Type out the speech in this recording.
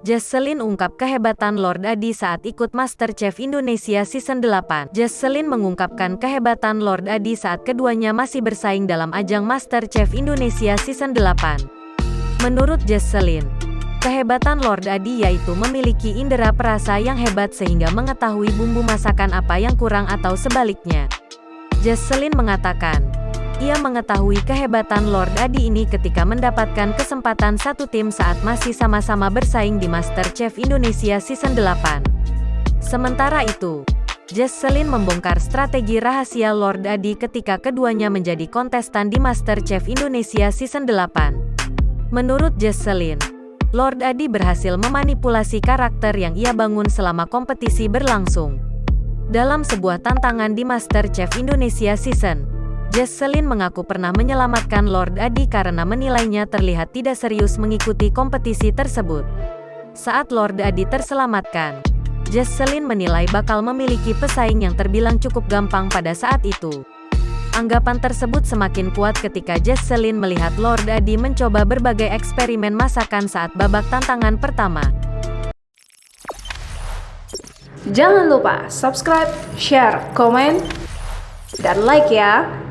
Jesselyn ungkap kehebatan Lord Adi saat ikut MasterChef Indonesia Season 8. Jesselyn mengungkapkan kehebatan Lord Adi saat keduanya masih bersaing dalam ajang MasterChef Indonesia Season 8. Menurut Jesselyn, kehebatan Lord Adi yaitu memiliki indera perasa yang hebat sehingga mengetahui bumbu masakan apa yang kurang atau sebaliknya. Jesselyn mengatakan, ia mengetahui kehebatan Lord Adi ini ketika mendapatkan kesempatan satu tim saat masih sama-sama bersaing di MasterChef Indonesia Season 8. Sementara itu, Jesselyn membongkar strategi rahasia Lord Adi ketika keduanya menjadi kontestan di MasterChef Indonesia Season 8. Menurut Jesselyn, Lord Adi berhasil memanipulasi karakter yang ia bangun selama kompetisi berlangsung. Dalam sebuah tantangan di MasterChef Indonesia Season, Jesselyn mengaku pernah menyelamatkan Lord Adi karena menilainya terlihat tidak serius mengikuti kompetisi tersebut. Saat Lord Adi terselamatkan, Jesselyn menilai bakal memiliki pesaing yang terbilang cukup gampang pada saat itu. Anggapan tersebut semakin kuat ketika Jesselyn melihat Lord Adi mencoba berbagai eksperimen masakan saat babak tantangan pertama. Jangan lupa subscribe, share, komen, dan like ya!